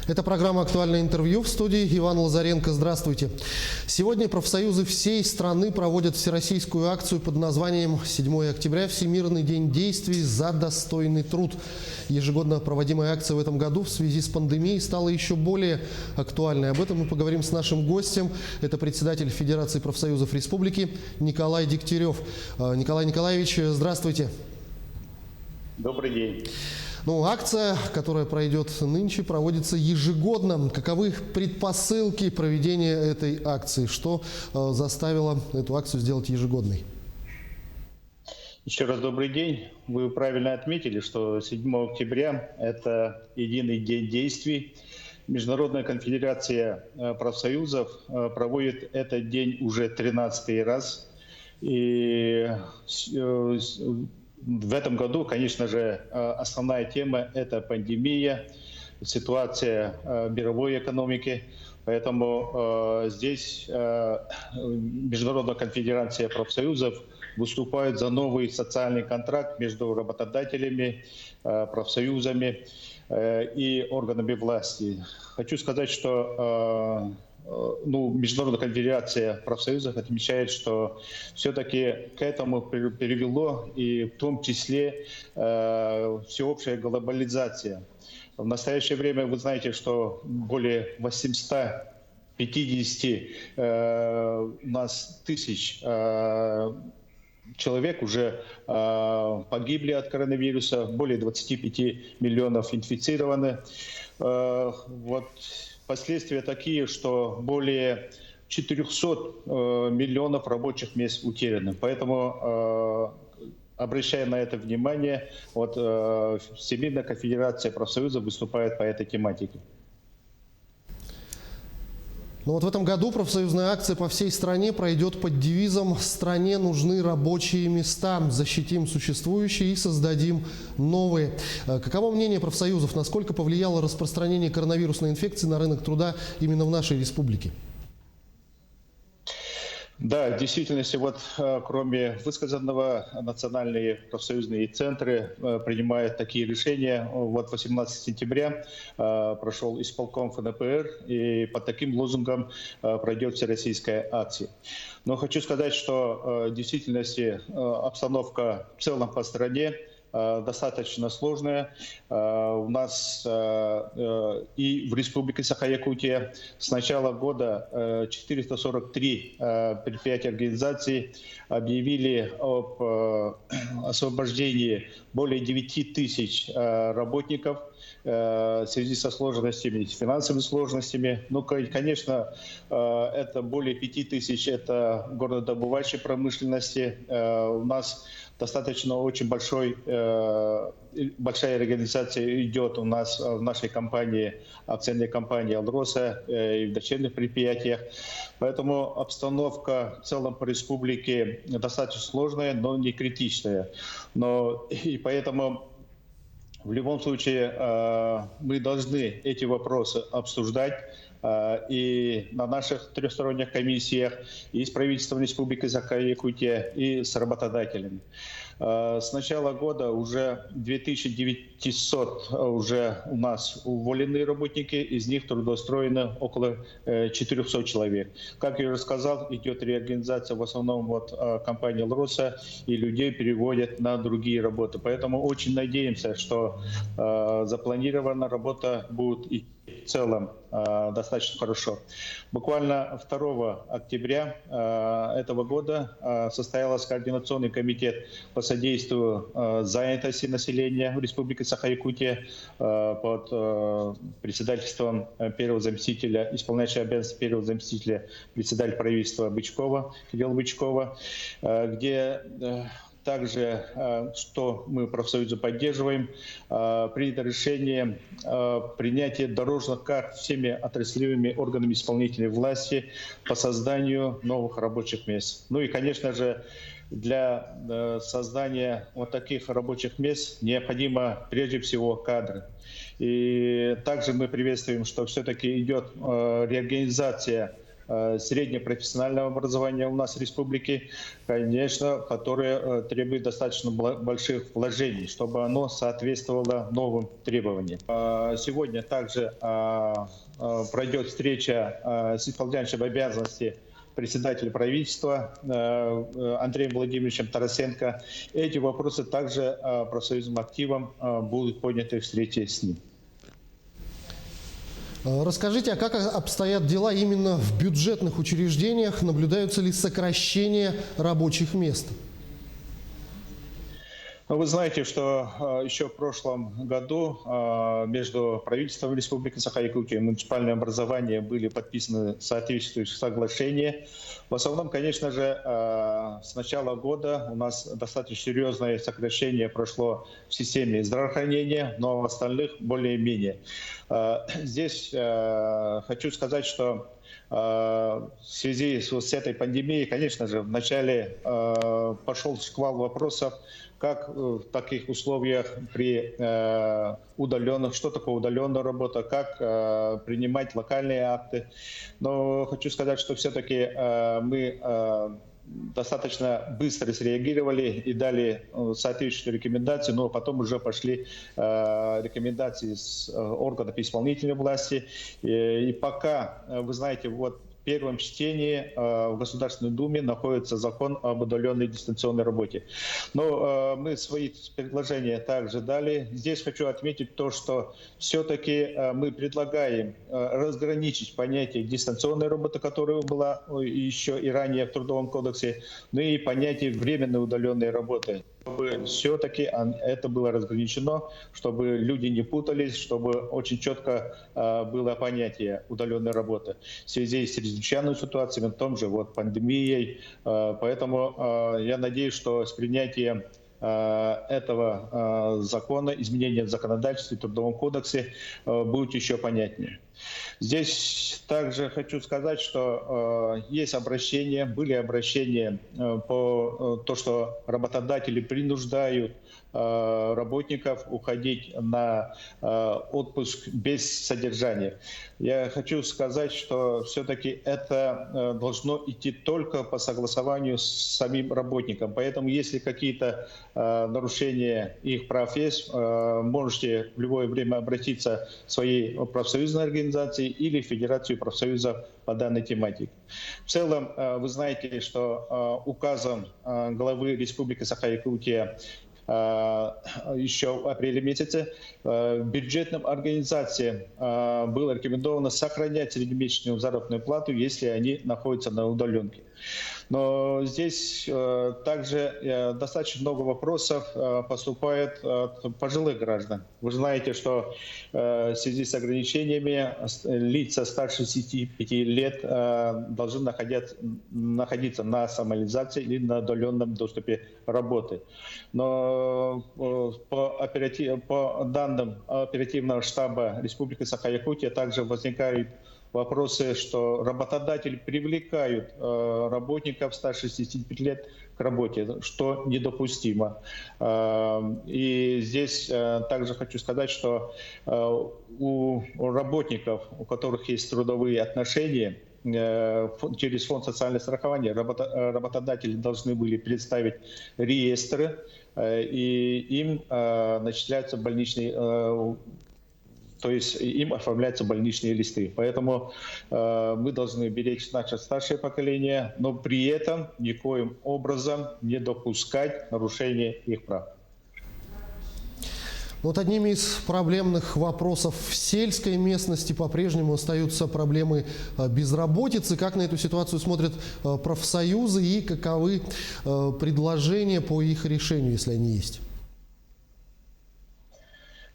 Это программа «Актуальное интервью», в студии Иван Лазаренко. Здравствуйте. Сегодня профсоюзы всей страны проводят всероссийскую акцию под названием «7 октября. Всемирный день действий за достойный труд». Ежегодно проводимая акция в этом году в связи с пандемией стала еще более актуальной. Об этом мы поговорим с нашим гостем. Это председатель Федерации профсоюзов Республики Николай Дегтярев. Николай Николаевич, здравствуйте. Добрый день. Акция, которая пройдет нынче, проводится ежегодно. Каковы предпосылки проведения этой акции? Что заставило эту акцию сделать ежегодной? Еще раз добрый день. Вы правильно отметили, что 7 октября – это единый день действий. Международная конфедерация профсоюзов проводит этот день уже 13-й раз. И в этом году, конечно же, основная тема – это пандемия, ситуация мировой экономики. Поэтому здесь Международная конфедерация профсоюзов выступает за новый социальный контракт между работодателями, профсоюзами и органами власти. Хочу сказать, что Международная конфедерация профсоюзов отмечает, что все-таки к этому привело и в том числе всеобщая глобализация. В настоящее время вы знаете, что более 850 у нас тысяч человек уже погибли от коронавируса, более 25 миллионов инфицированы. Последствия такие, что более 400 миллионов рабочих мест утеряны. Поэтому, обращая на это внимание, Всемирная конфедерация профсоюзов выступает по этой тематике. В этом году профсоюзная акция по всей стране пройдет под девизом «Стране нужны рабочие места. Защитим существующие и создадим новые». Каково мнение профсоюзов? Насколько повлияло распространение коронавирусной инфекции на рынок труда именно в нашей республике? Да, в действительности, кроме высказанного, национальные профсоюзные центры принимают такие решения. 18 сентября прошел исполком ФНПР, и под таким лозунгом пройдет всероссийская акция. Но хочу сказать, что в действительности обстановка в целом по стране достаточно сложная. У нас и в Республике Саха-Якутия с начала года 443 предприятия, организации объявили об освобождении более 9 тысяч работников в связи со сложностями, с финансовыми сложностями. Конечно, это более 5 тысяч, это горнодобывающей промышленности. У нас достаточно очень большая организация идет у нас в нашей компании, акционерной компании «Алроса» и в дочерних предприятиях. Поэтому обстановка в целом по республике достаточно сложная, но не критичная. И поэтому в любом случае мы должны эти вопросы обсуждать и на наших трехсторонних комиссиях, и с правительством Республики Саха-Якутия, и с работодателями. С начала года уже 2900 уже у нас уволены работники, из них трудоустроено около 400 человек. Как я уже сказал, идет реорганизация в основном компании «Алроса», и людей переводят на другие работы. Поэтому очень надеемся, что запланированная работа будет и в целом достаточно хорошо. Буквально 2 октября этого года состоялся Координационный комитет по содействию занятости населения в Республике Саха-Якутия под председательством первого заместителя, исполняющего обязанности первого заместителя председателя правительства Бычкова, Кирилла Бычкова, где также, что мы профсоюзы поддерживаем, принято решение принятия дорожных карт всеми отраслевыми органами исполнительной власти по созданию новых рабочих мест. И, конечно же, для создания таких рабочих мест необходимо прежде всего кадры. И также мы приветствуем, что все-таки идет реорганизация среднепрофессионального образования у нас в республике, конечно, которое требует достаточно больших вложений, чтобы оно соответствовало новым требованиям. Сегодня также пройдет встреча с исполняющим обязанности председателя правительства Андреем Владимировичем Тарасенко. Эти вопросы также профсоюзным активом будут подняты в встрече с ним. Расскажите, а как обстоят дела именно в бюджетных учреждениях? Наблюдаются ли сокращения рабочих мест? Вы знаете, что еще в прошлом году между правительством Республики Саха-Якутия и муниципальным образованием были подписаны соответствующие соглашения. В основном, конечно же, с начала года у нас достаточно серьезное сокращение прошло в системе здравоохранения, но в остальных более-менее. Здесь хочу сказать, что в связи с этой пандемией, конечно же, вначале пошел шквал вопросов, как в таких условиях при удаленных, что такое удаленная работа, как принимать локальные акты. Но хочу сказать, что все-таки мы достаточно быстро среагировали и дали соответствующие рекомендации, но потом уже пошли рекомендации с органов исполнительной власти. И пока, вы знаете, вот в первом чтении в Государственной Думе находится закон об удаленной дистанционной работе. Но мы свои предложения также дали. Здесь хочу отметить то, что все-таки мы предлагаем разграничить понятие дистанционной работы, которая была еще и ранее в Трудовом кодексе, ну и понятие временной удаленной работы. Чтобы все-таки это было разграничено, чтобы люди не путались, чтобы очень четко было понятие удаленной работы в связи с чрезвычайной ситуацией, в том же вот пандемией. Поэтому я надеюсь, что с принятием этого закона, изменения в законодательстве, в Трудовом кодексе будет еще понятнее. Здесь также хочу сказать, что есть обращения, были обращения по то, что работодатели принуждают работников уходить на отпуск без содержания. Я хочу сказать, что все-таки это должно идти только по согласованию с самим работником. Поэтому, если какие-то нарушения их прав есть, можете в любое время обратиться в своей профсоюзной организации или в Федерацию профсоюзов по данной тематике. В целом, вы знаете, что указом главы Республики Саха-Якутия еще в апреле месяце бюджетным организациям было рекомендовано сохранять среднемесячную заработную плату, если они находятся на удаленке. Но здесь также достаточно много вопросов поступает от пожилых граждан. Вы знаете, что в связи с ограничениями лица старше 65 лет должны находиться на самореализации или на удаленном доступе работы. Но по данным оперативного штаба Республики Саха-Якутия также возникают вопросы, что работодатели привлекают работников старше 65 лет к работе, что недопустимо. И здесь также хочу сказать, что у работников, у которых есть трудовые отношения, через фонд социального страхования работодатели должны были представить реестры, и им начисляются больничные, то есть им оформляются больничные листы. Поэтому мы должны беречь наше старшее поколение, но при этом никоим образом не допускать нарушения их прав. Вот одними из проблемных вопросов в сельской местности по-прежнему остаются проблемы безработицы. Как на эту ситуацию смотрят профсоюзы и каковы предложения по их решению, если они есть?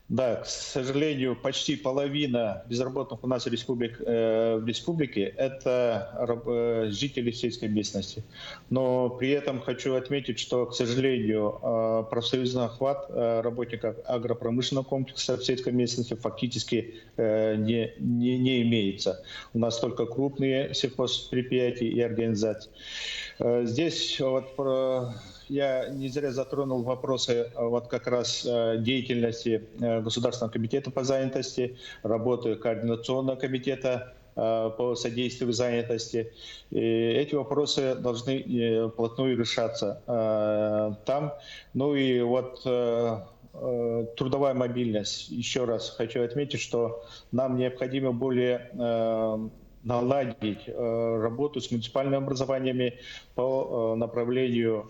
Да, к сожалению, почти половина безработных у нас в республике – это жители сельской местности. Но при этом хочу отметить, что, к сожалению, профсоюзный охват работников агропромышленного комплекса в сельской местности фактически не имеется. У нас только крупные сельхозпредприятия и организации. Здесь вот я не зря затронул вопросы вот как раз деятельности Государственного комитета по занятости, работы Координационного комитета по содействию занятости. И эти вопросы должны вплотную решаться там. Ну и вот трудовая мобильность. Еще раз хочу отметить, что нам необходимо более наладить работу с муниципальными образованиями по направлению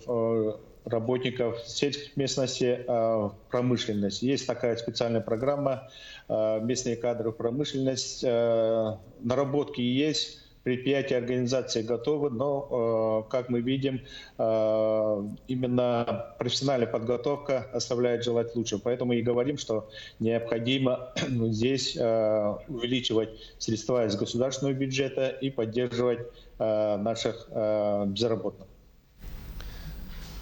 работников сельских местностей в промышленность. Есть такая специальная программа «Местные кадры в промышленность». Наработки есть. Предприятия, организации готовы, но, как мы видим, именно профессиональная подготовка оставляет желать лучшего. Поэтому и говорим, что необходимо здесь увеличивать средства из государственного бюджета и поддерживать наших безработных.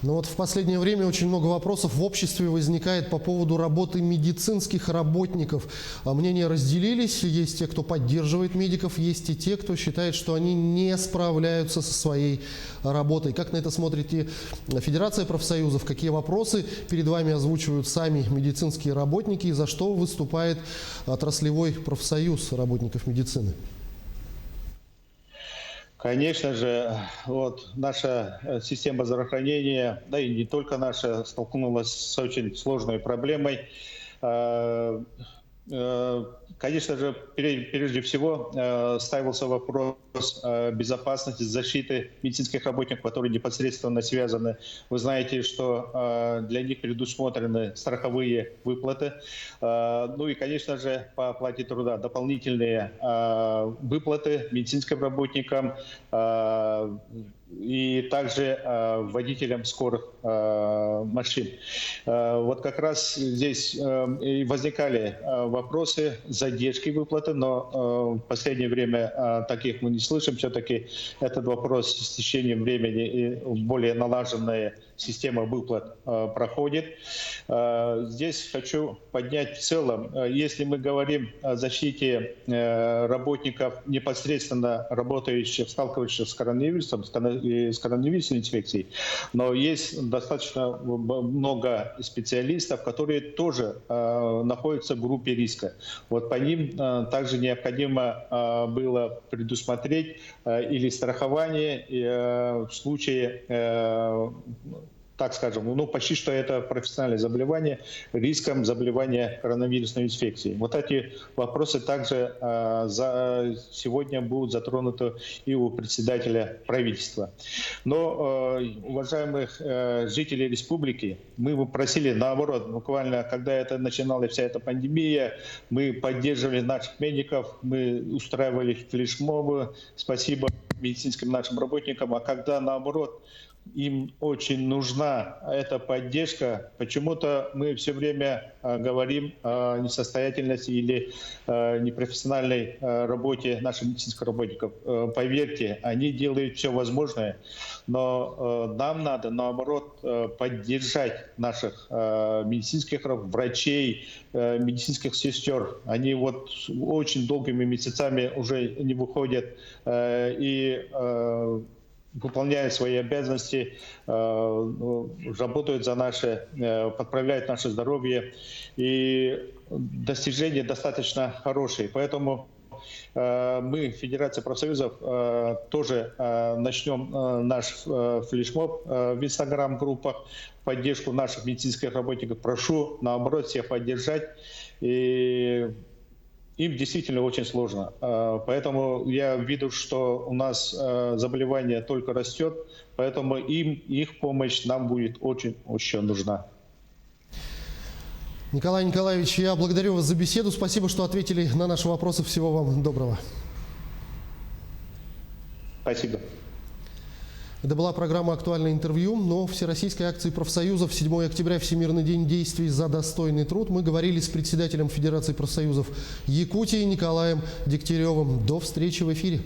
Но вот в последнее время очень много вопросов в обществе возникает по поводу работы медицинских работников. Мнения разделились. Есть те, кто поддерживает медиков, есть и те, кто считает, что они не справляются со своей работой. Как на это смотрите Федерация профсоюзов? Какие вопросы перед вами озвучивают сами медицинские работники? И за что выступает отраслевой профсоюз работников медицины? Конечно же, вот наша система здравоохранения, да и не только наша, столкнулась с очень сложной проблемой. Конечно же, прежде всего ставился вопрос безопасности, защиты медицинских работников, которые непосредственно связаны. Вы знаете, что для них предусмотрены страховые выплаты. Ну и, конечно же, по оплате труда дополнительные выплаты медицинским работникам и также водителям скорых машин. Вот как раз здесь и возникали вопросы задержки выплаты, но в последнее время таких мы не слышим. Все-таки этот вопрос с течением времени и более налаженная система выплат проходит. Здесь хочу поднять в целом, если мы говорим о защите работников, непосредственно работающих, сталкивающихся с коронавирусом, с коронавирусной инфекцией, но есть достаточно много специалистов, которые тоже находятся в группе риска. Вот по ним также необходимо было предусмотреть или страхование в случае, так скажем, ну почти что это профессиональное заболевание, риском заболевания коронавирусной инфекцией. Вот эти вопросы также сегодня будут затронуты и у председателя правительства. Но, уважаемых жителей республики, мы бы просили, наоборот, буквально, когда это начиналась вся эта пандемия, мы поддерживали наших медиков, мы устраивали флешмобы, спасибо медицинским нашим работникам, а когда, наоборот, им очень нужна эта поддержка. Почему-то мы все время говорим о несостоятельности или непрофессиональной работе наших медицинских работников. Поверьте, они делают все возможное, но нам надо, наоборот, поддержать наших медицинских врачей, медицинских сестер. Они вот очень долгими месяцами уже не выходят и выполняют свои обязанности, работают за наше, подправляют наше здоровье. И достижения достаточно хорошие. Поэтому мы, Федерация профсоюзов, тоже начнем наш флешмоб в Инстаграм-группах в поддержку наших медицинских работников. Прошу, наоборот, всех поддержать. И им действительно очень сложно. Поэтому я вижу, что у нас заболевание только растет, поэтому их помощь нам будет очень нужна. Николай Николаевич, я благодарю вас за беседу. Спасибо, что ответили на наши вопросы. Всего вам доброго. Спасибо. Это была программа «Актуальное интервью», но в Всероссийской акции профсоюзов 7 октября – Всемирный день действий за достойный труд. Мы говорили с председателем Федерации профсоюзов Якутии Николаем Дегтяревым. До встречи в эфире.